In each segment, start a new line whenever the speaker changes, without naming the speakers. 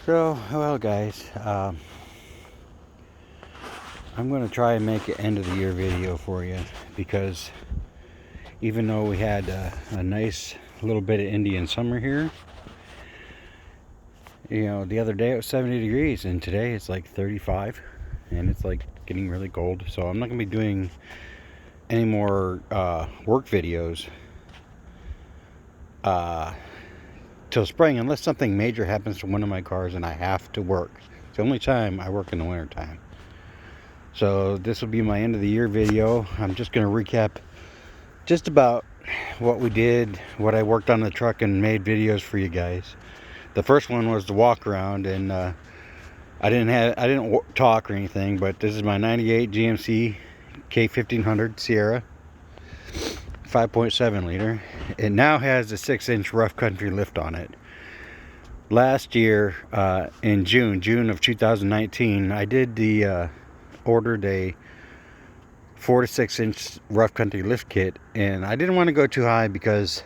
So, well, guys, I'm going to try and make an end of the year video for you because even though we had a nice little bit of Indian summer here, you know, the other day it was 70 degrees and today it's like 35 and it's like getting really cold. So I'm not going to be doing any more work videos till spring unless something major happens to one of my cars and I have to work. It's the only time I work in the winter time. So this will be my end of the year video. I'm just going to recap just about what we did, what I worked on the truck and made videos for you guys. The first one was the walk around, and I didn't talk or anything, but this is my 98 GMC K1500 Sierra 5.7 liter. It now has a 6-inch rough country lift on it. Last year in June of 2019, I did the ordered a 4 to 6 inch rough country lift kit, and I didn't want to go too high because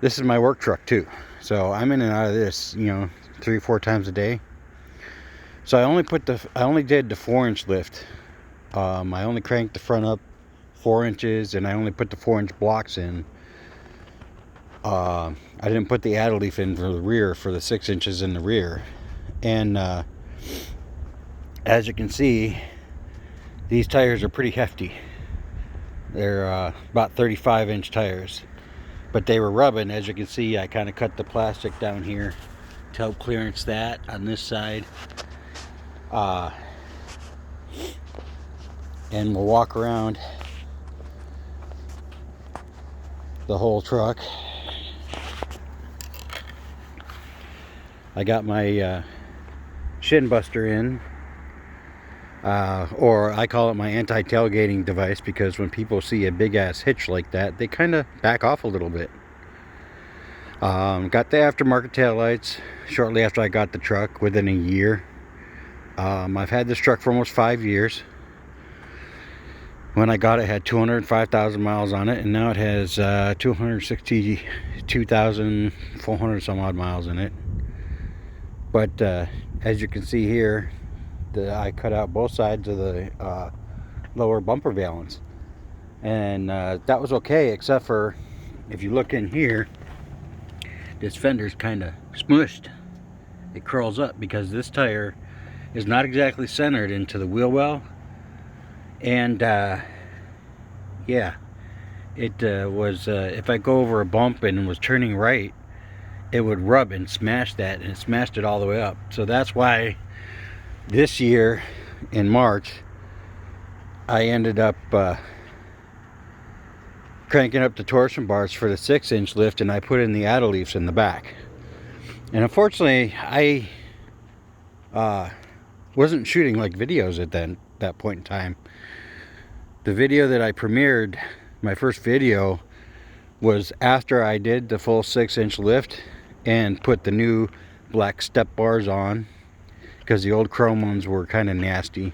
this is my work truck too, so I'm in and out of this, you know, 3 or 4 times a day. So I only did the 4-inch lift. I only cranked the front up 4 inches, and I only put the 4-inch blocks in. I didn't put the addle leaf in for the rear for the 6 inches in the rear. And as you can see, these tires are pretty hefty. They're about 35-inch tires, but they were rubbing. As you can see, I kind of cut the plastic down here to help clearance that on this side. And we'll walk around the whole truck. I got my shin buster in. Or I call it my anti-tailgating device, because when people see a big ass hitch like that, they kind of back off a little bit. Got the aftermarket taillights shortly after I got the truck, within a year. I've had this truck for almost 5 years. When I got it, it had 205,000 miles on it, and now it has 262,400 some odd miles in it. But as you can see here, I cut out both sides of the lower bumper valance, and that was okay, except for if you look in here, this fender's kind of smushed. It curls up because this tire is not exactly centered into the wheel well, and yeah, it was if I go over a bump and was turning right, it would rub and smash that, and it smashed it all the way up. So that's why this year in March I ended up cranking up the torsion bars for the 6-inch lift, and I put in the addle leafs in the back. And unfortunately, I wasn't shooting like videos at that point in time. The video that I premiered, my first video, was after I did the full 6-inch lift and put the new black step bars on, because the old chrome ones were kind of nasty.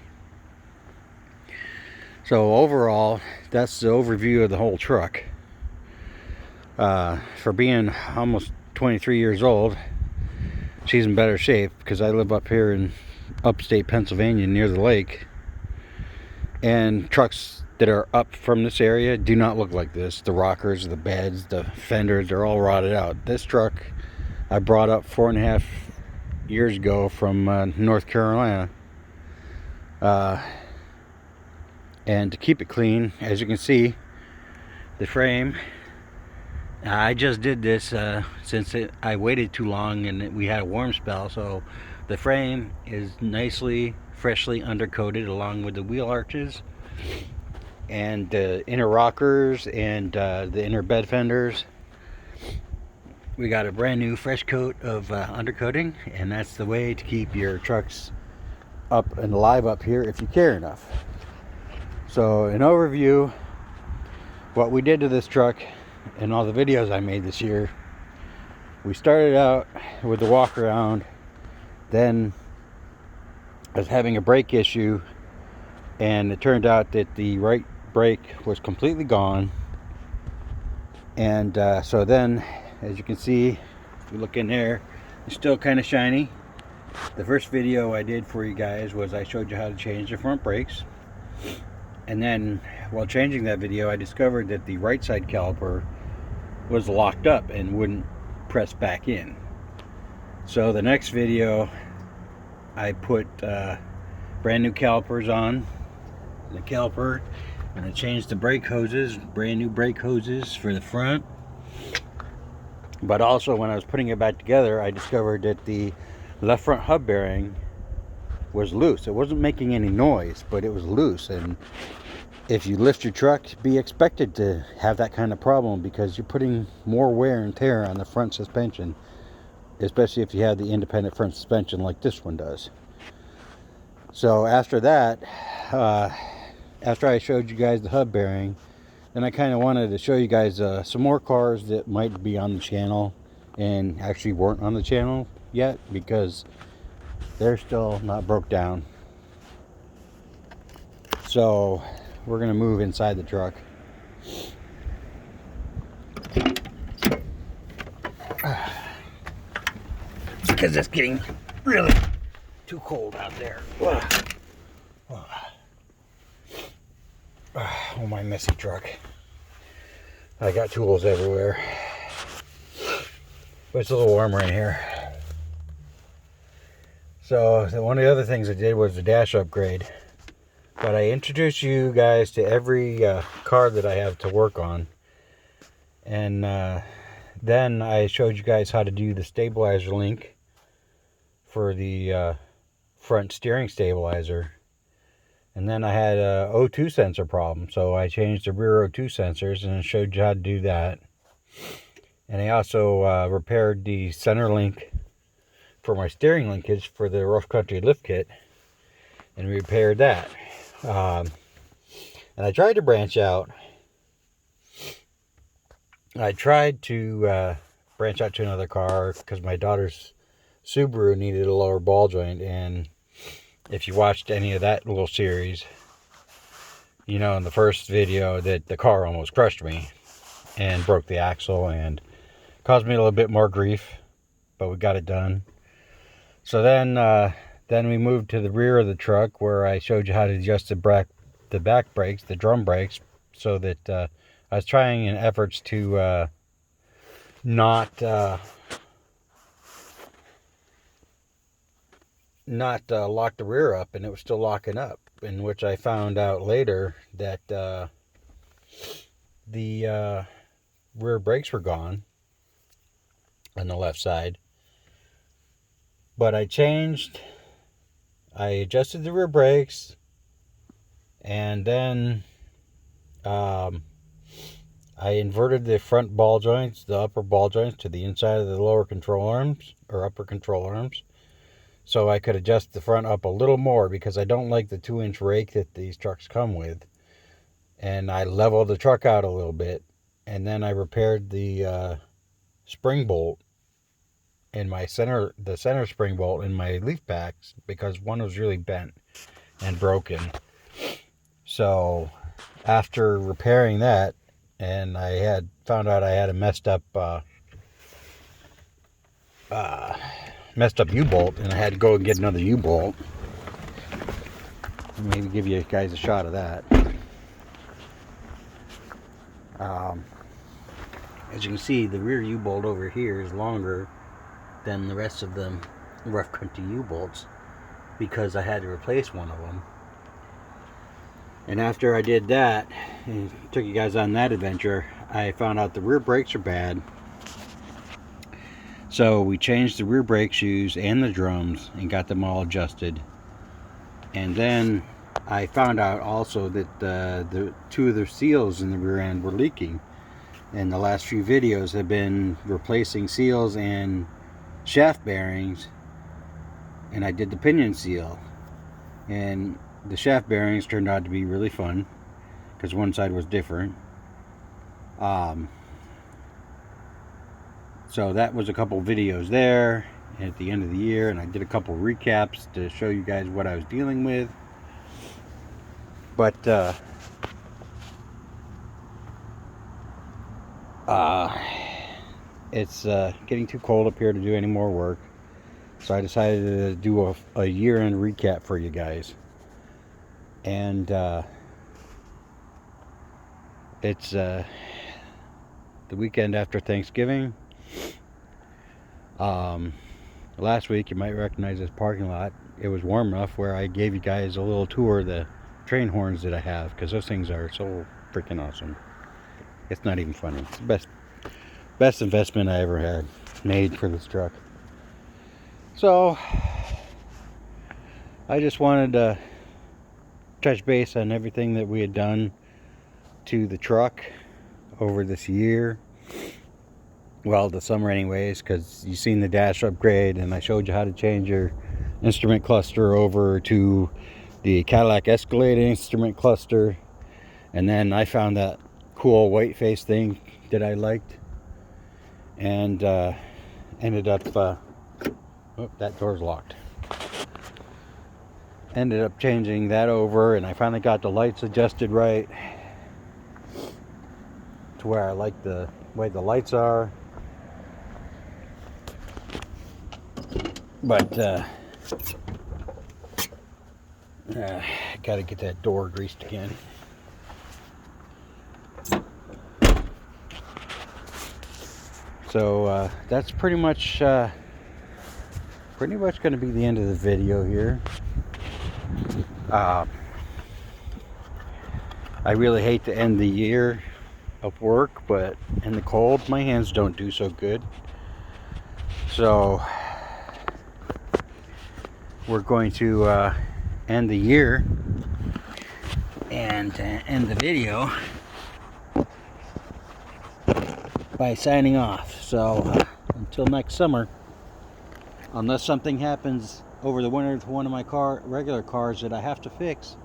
So overall, that's the overview of the whole truck. For being almost 23 years old, she's in better shape, because I live up here in upstate Pennsylvania near the lake, and trucks that are up from this area do not look like this. The rockers, the beds, the fenders, they're all rotted out. This truck I brought up 4.5 years ago from North Carolina, and to keep it clean, as you can see, the frame, I just did this since I waited too long and we had a warm spell, so the frame is nicely freshly undercoated along with the wheel arches and the inner rockers and the inner bed fenders. We got a brand new fresh coat of undercoating, and that's the way to keep your trucks up and alive up here if you care enough. So an overview, what we did to this truck and all the videos I made this year. We started out with the walk around, then I was having a brake issue, and it turned out that the right brake was completely gone. And so then, as you can see, if you look in there, it's still kind of shiny. The first video I did for you guys was I showed you how to change the front brakes. And then while changing that video, I discovered that the right side caliper was locked up and wouldn't press back in. So the next video, I put brand new calipers on the caliper, and I changed the brake hoses, brand new brake hoses for the front. But also when I was putting it back together, I discovered that the left front hub bearing was loose. It wasn't making any noise, but it was loose. And if you lift your truck, be expected to have that kind of problem, because you're putting more wear and tear on the front suspension, especially if you have the independent front suspension like this one does. So after that, after I showed you guys the hub bearing, then I kind of wanted to show you guys some more cars that might be on the channel and actually weren't on the channel yet, because they're still not broke down. So we're gonna move inside the truck. Because it's getting really too cold out there. Oh, my messy truck. I got tools everywhere. But it's a little warmer in here. So one of the other things I did was the dash upgrade. But I introduced you guys to every car that I have to work on. And then I showed you guys how to do the stabilizer link for the front steering stabilizer. And then I had a O2 sensor problem, so I changed the rear O2 sensors and showed you how to do that. And I also repaired the center link for my steering linkage for the Rough Country lift kit, and repaired that. And I tried to branch out. I tried to branch out to another car because my daughter's Subaru needed a lower ball joint, and if you watched any of that little series, you know in the first video that the car almost crushed me and broke the axle and caused me a little bit more grief, but we got it done. So then we moved to the rear of the truck, where I showed you how to adjust the back brakes, the drum brakes, so that I was trying in efforts to not lock the rear up, and it was still locking up, in which I found out later that the rear brakes were gone on the left side. But I adjusted the rear brakes, and then I inverted the front ball joints, the upper ball joints, to the inside of the lower control arms, or upper control arms, so I could adjust the front up a little more, because I don't like the 2-inch rake that these trucks come with. And I leveled the truck out a little bit, and then I repaired the spring bolt in my the center spring bolt in my leaf packs, because one was really bent and broken. So after repairing that, and I had found out I had a messed up U-bolt, and I had to go and get another U-bolt. Maybe give you guys a shot of that. As you can see, the rear U-bolt over here is longer than the rest of them Rough Country U-bolts, because I had to replace one of them. And after I did that and took you guys on that adventure, I found out the rear brakes are bad. So we changed the rear brake shoes and the drums and got them all adjusted. And then I found out also that the two of the seals in the rear end were leaking. And the last few videos have been replacing seals and shaft bearings, and I did the pinion seal. And the shaft bearings turned out to be really fun, because one side was different. So that was a couple videos there at the end of the year, and I did a couple recaps to show you guys what I was dealing with. But it's getting too cold up here to do any more work. So I decided to do a year-end recap for you guys. And it's the weekend after Thanksgiving. Last week, you might recognize this parking lot. It was warm enough where I gave you guys a little tour of the train horns that I have, because those things are so freaking awesome. It's not even funny. It's the best investment I ever had made for this truck. So I just wanted to touch base on everything that we had done to the truck over this year. Well, the summer anyways, because you've seen the dash upgrade, and I showed you how to change your instrument cluster over to the Cadillac Escalade instrument cluster. And then I found that cool white face thing that I liked, and ended up oh, that door's locked. Ended up changing that over, and I finally got the lights adjusted right to where I like the way the lights are. But gotta get that door greased again. So that's pretty much going to be the end of the video here. I really hate to end the year of work, but in the cold, my hands don't do so good. So we're going to end the year and end the video by signing off. So until next summer, unless something happens over the winter to one of my regular cars that I have to fix,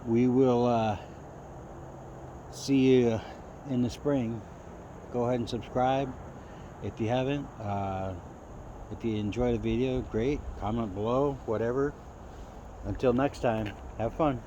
we will see you in the spring. Go ahead and subscribe if you haven't. If you enjoy the video, great. Comment below, whatever. Until next time, have fun.